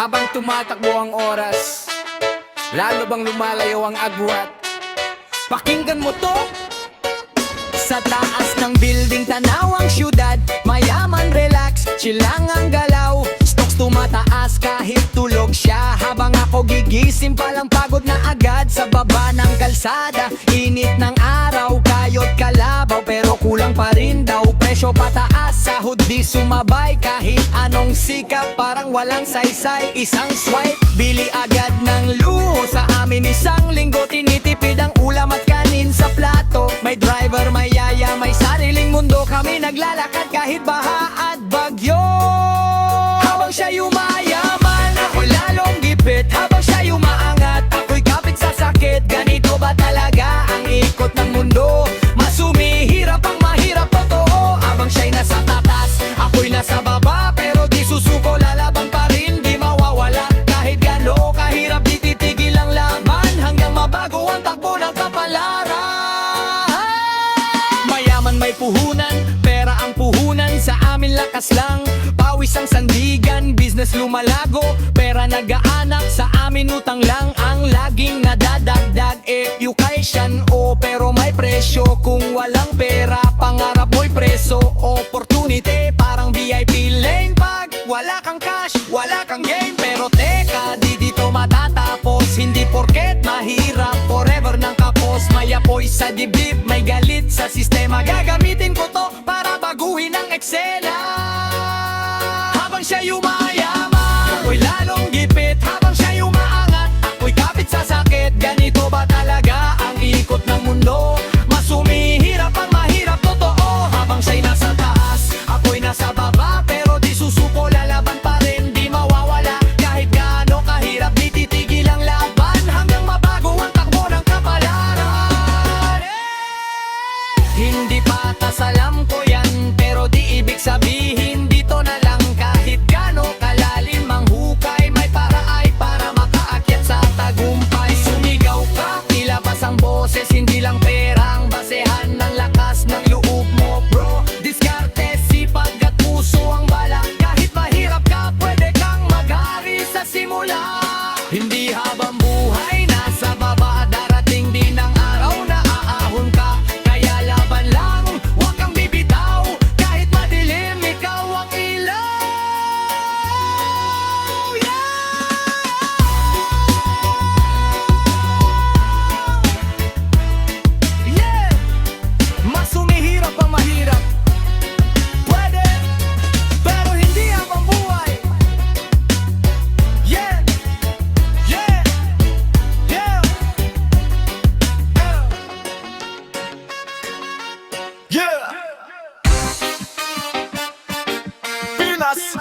Habang tumatakbo ang oras, lalo bang lumalayo ang agwat? Pakinggan mo to. Sa taas ng building, tanaw ang syudad. Mayaman, relax, chill lang ang galaw. Stocks tumataas kahit tulog siya. Habang ako gigising palang pagod na agad. Sa baba ng kalsada, init ng araw. Kayod kalabaw pero kulang pa rin daw. Presyo pataas, sahod di sumabay. Kahit anong sikap parang walang saysay. Isang swipe, bili agad ng luho. Sa amin isang linggo tinitipid ang ulam at kanin sa plato. May driver, may yaya, may sariling mundo. Kami naglalakad kahit baha at bagyo. Habang siya yumayaman, ako'y lalong gipit. Habang siya yumaangat, ako'y kapit sa sakit. Ganito ba talaga ang ikot ng mundo? Mas humihirap ang mahirap, totoo. Habang siya'y nasa tatas, ako'y nasa baba. Pero di susuko, lalaban pa rin, di mawawala. Kahit gano kahirap, di titigil ang laban. Hanggang mabago ang takbo ng kapalaran. Mayaman may puhunan, pera ang puhunan. Sa amin lakas lang, pawis ang sandigan. Business lumalago, pera nag-aanak. Sa amin utang lang ang laging nadadagdag. Education pero may presyo. Kung walang pera, pangarap mo'y preso. Opportunity, parang VIP lane. Pag wala kang cash, wala kang game. Pero teka, di dito matatapos. Hindi porket mahirap, forever nang kapos. May apoy sa dibdib, may galit sa sistema. Gagamitin ko to para baguhin ang eksena. Habang siya yumayaman, ako'y lalong gipit. Habang siya yumaangat, ako'y kapit sa sakit. Ganito ba talaga ang ikot ng mundo? Mas humihirap ang mahirap, totoo. Habang siya'y nasa taas, ako'y nasa baba. Pero di susuko, lalaban pa rin, di mawawala. Kahit gaano kahirap, di titigil ang laban. Hanggang mabago ang takbo ng kapalaran. Hindi patas, alam ko yan. Pero di ibig sabihin dito na lang. Kahit gaano kalalim ang hukay, may paraay para makaakyat sa tagumpay. Sumigaw ka, ilabas ang boses. Hindi lang pera ang basehan ng lakas ng loob mo, bro. Diskarte, sipag at puso ang bala. Kahit mahirap ka, pwede kang mag-hari sa simula. Hindi habang buhay nasa baba, darating din ang araw na aahon ka. Kaya laban lang, huwag kang bibitaw. Kahit madilim, ikaw ang ilaw. Yeah! Mas humihirap ang mahirap. Pwede, pero hindi habang buhay. Yeah! Yeah! Yeah! Yeah! Pinas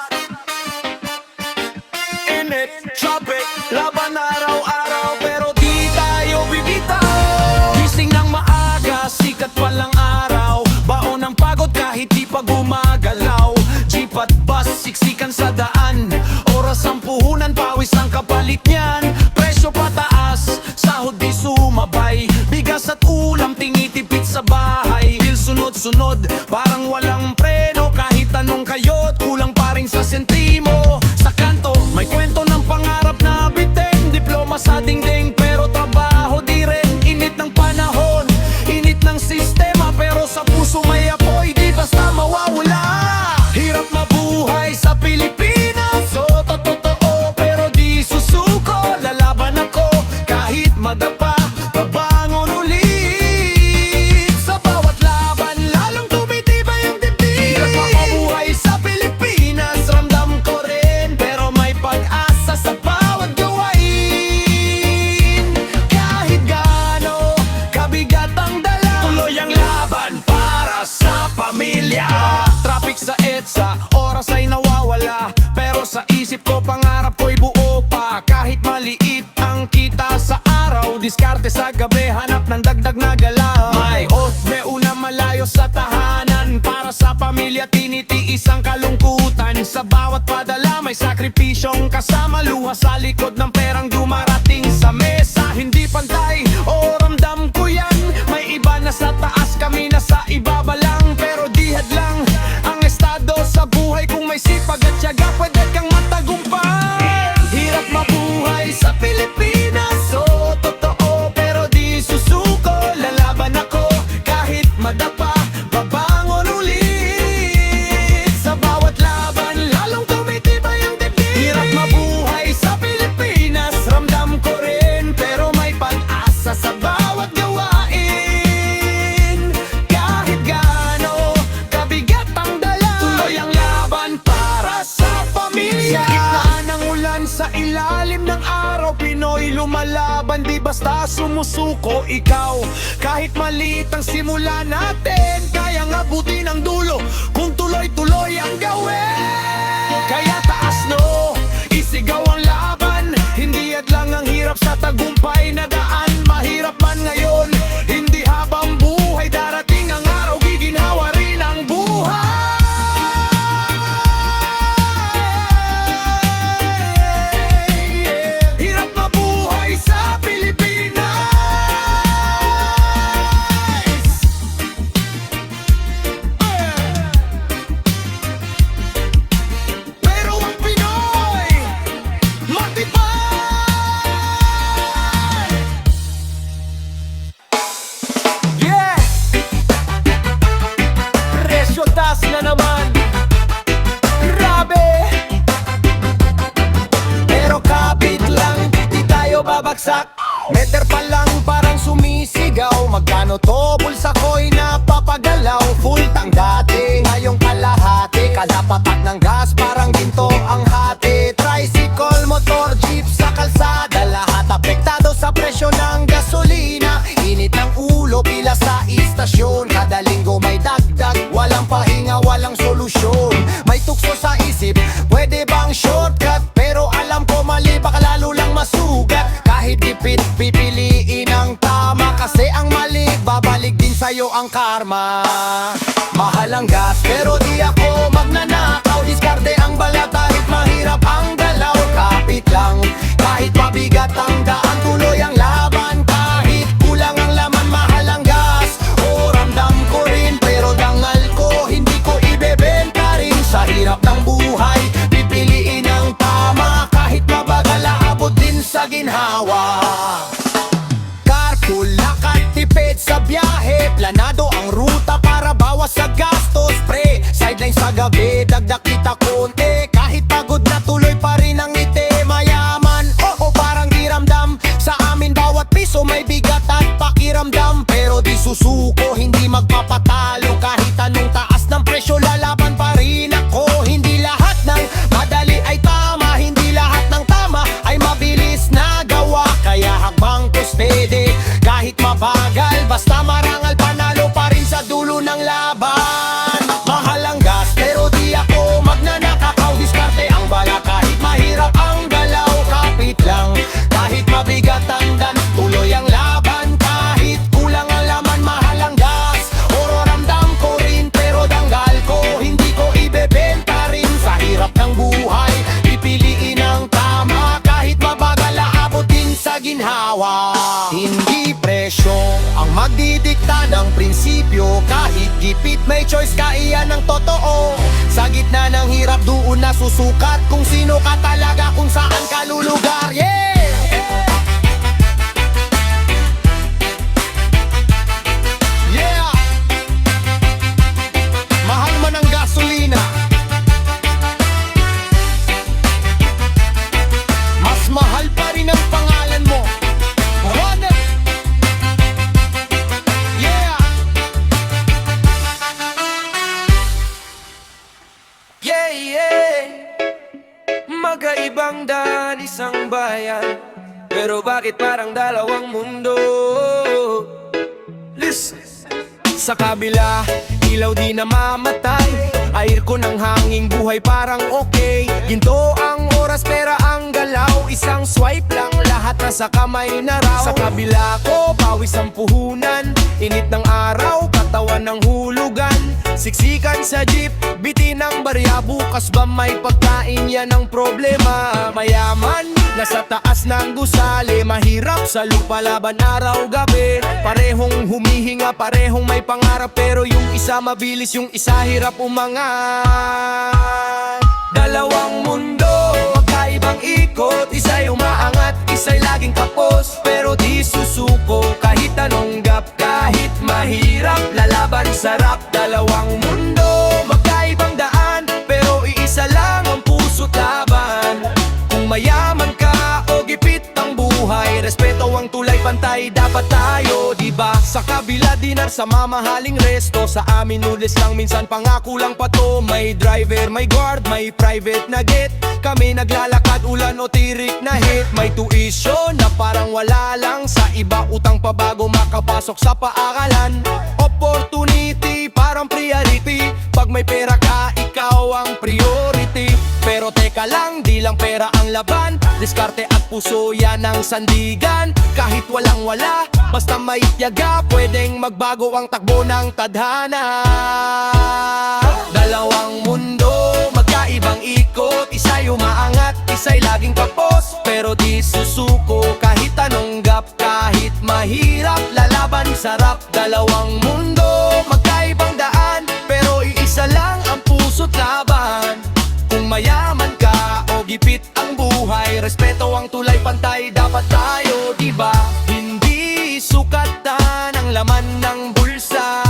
Init, traffic, laban araw-araw. Pero di tayo bibitaw. Gising ng maaga, sikat pa lang araw. Baon ng pagod kahit di pa gumagalaw. Jeep at bus, siksikan sa daan. Oras ang puhunan, pawis ang kapalit niyan. Presyo pataas, sahod di sumabay. Bigas at ulam, tinitipid sa bahay. Bill sunod-sunod, parang walang preno. Kahit anong kayot, kulang pa rin sa sentimo. Sa kanto, may kwento ng pangarap na bitin. Diploma sa dingding, pero trabaho di rin. Init ng panahon, init ng sistema. Pero sa puso may apoy, di basta mawawala. Hirap mabuhay sa Pilipinas, so totoo. Pero di susuko, lalaban ako. Kahit madapa, babangon ulit. Sa bawat laban, lalong tumitibay ang dibdib. Hirap mabuhay sa Pilipinas, ramdam ko rin. Pero may pag-asa sa bawat gawain. Kahit gaano kabigat ang dala, tuloy ang laban para sa pamilya. Traffic sa EDSA, oras ay nawawala. Pero sa isip ko, pangarap ko'y buo pa. Kahit maliit ang kita sa araw, diskarte sa gabi, hanap ng dagdag na galaw. May may una malayo sa tahanan. Para sa pamilya, tinitiis ang kalungkutan. Sa bawat padala, may sakripisyong kasama. Luha sa likod ng perang dumarating sa mesa. Hindi pantay, ramdam ko yan. May iba na sa taas, kami na sa ibaba lang. Pero di hadlang ang estado sa buhay. Kung may sipag at tiyaga, pwede kang matagumpay. ilalim ng araw, Pinoy lumalaban, di basta sumusuko. Ikaw, kahit maliit ang simula natin, kayang abutin ang dulo kung tuloy-tuloy ang gawin. Kaya taas no, isigaw ang laban, hindi lang ang hirap sa tagumpay na daan. Mahirap man ngayon, hindi habang buhay, darating ang araw, giginhawa rin ang buhay. Hirap na buhay sa Pilipinas, pero ang Pinoy matibay. Yeah! Presyo taas na naman, grabe. Pero kapit lang, di tayo babagsak. Meter pa lang parang sumisigaw. Magkano to? Bulsa ko'y napapagalaw. Full tank dati, ngayong kalahati. Kada patak ng gas parang ginto ang hati. Tricycle, motor, jeep sa kalsada, lahat apektado sa presyo ng gasolina. Init ng ulo pila sa istasyon, kada linggo may dagdag. Walang pahinga, walang solusyon. May tukso sa isip, pwede bang shortcut? Pero alam ko mali, baka lalo lang masugat. Kahit dipit, pipiliin ang tama, kasi ang mali, babalik din sa'yo ang karma. Mahal ang gas, pero di ako magnanakaw. Diskarte ang balat kahit mahirap ang galaw. Kapit lang, kahit mabigat ang daan, tuloy ang laban. Kahit kulang ang laman, mahal ang gas. O ramdam ko rin, pero dangal ko, hindi ko ibebenta rin. Sa hirap ng buhay, pipiliin ang tama. Kahit mabagal, aabot din sa ginhawa. Carpool, lakad, tipid sa biyahe. Planado ang ruta para bawas sa gastos, pre. Sideline sa gabi, dagdag kita konti. Kahit pagod na, tuloy pa rin ang ngiti. Mayaman, oo, parang diramdam. Sa amin bawat piso may bigat at pakiramdam. Pero di susuko, hindi magpapatalo. Kahit anong taas ng presyo, lalaban pa rin ako. Hindi lahat ng madali ay tama, hindi lahat ng tama ay mabilis na gawa. Kaya hakbang ko steady, kahit mabagal, basta marangal, panalo pa rin sa dulo ng laban. Mahal ang gas, pero di ako magnanakaw. Diskarte ang bala, kahit mahirap ang galaw. Kapit lang, kahit mabigat ang dan, tuloy ang laban. Kahit kulang ang laman, mahal ang gas. Oro ramdam ko rin, pero danggal ko, hindi ko ibebenta rin. Sa hirap ng buhay, pipiliin ang tama. Kahit mabagal, aabot din sa ginhawa. Hindi presyo ang magdidikta ng prinsipyo. Kahit gipit, may choice ka, iyan ang totoo. Sa gitna ng hirap, doon na susukat kung sino ka talaga, kung saan ka lulugar. Yeah! Yeah! Mahal man ang gasolina, mas mahal pa rin ang pangalan mo. Run it! Yeah! Yeah, yeah. Magkaibang daan, isang bayan, pero bakit parang dalawang mundo? Listen. Sa kabila, ilaw di namamatay. Air ko ng hanging buhay parang okay. Ginto ang oras, pera ang galaw. Isang swipe lang, lahat nasa kamay na raw. Sa kabila ko, pawis ang puhunan. Init ng araw, katawan ng hulugan. Siksikan sa jeep, bitin ng barya. Bukas ba may pagkain, yan ang problema. Mayaman, nasa taas ng gusali. Mahirap sa lupa, laban araw gabi. Parehong humihinga, parehong may pangarap. Pero yung isa mabilis, yung isa hirap umangat. Dalawang mundo, magkaibang ikot. Isa'y umaangat, isa'y laging kapos. Pero di susuko, kahit anong gap. Kahit mahirap, lalaban sarap. Dalawang mundo, magkaibang daan, pero iisa lang ang puso't laban. Kung mayaman ka o gipit ang buhay, respeto ang tulay, pantay dapat tayo, diba? Sa kabila di dinner sa mamahaling resto. Sa amin nulis lang, minsan pangako lang pa to. May driver, may guard, may private na jet. Kami naglalakad, ulan o tirik na hit. May tuition na parang wala lang. Sa iba utang pa bago makapasok sa paaralan. Opportunity, parang priority. Pag may pera ka, ikaw ang priority. Pero teka lang, di lang pera ang laban. Diskarte at puso yan ang sandigan. Kahit walang wala, basta may tiyaga, pwedeng magbago ang takbo ng tadhana. Dalawang mundo, magkaibang ikot. Isa'y umaangat, isa'y laging kapos. Pero di susuko, kahit anong gap, kahit mahirap, lalaban sarap. Dalawang mundo, magkaibang daan, pero iisa lang ang puso't laban. Kung mayaman ka o gipit ang buhay, respeto ang tulay, pantay dapat tayo, diba? Hindi sukatan ang laman ng bulsa,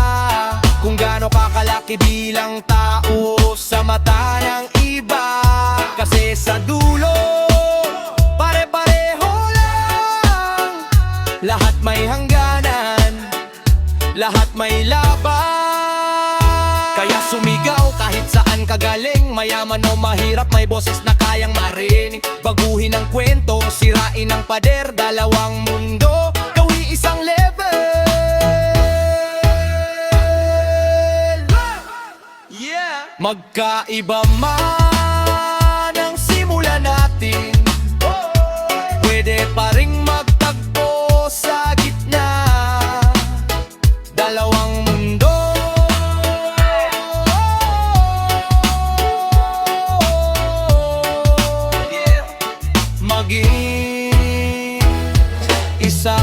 kung gaano kakalaki bilang tao sa mata ng iba. Kasi sa dulo, pare-pareho lang. Lahat may hangganan, lahat may laban. Kaya sumigaw kahit saan ka galing. Mayaman o mahirap, may boses na kayang marinig. Baguhin ang kwento, sirain ang pader. Dalawang mundo, gawin isang level. Yeah! Magkaiba man ang simula natin, pwede pa ring magtagpo sa gitna. Dalawang mundo, maging isa.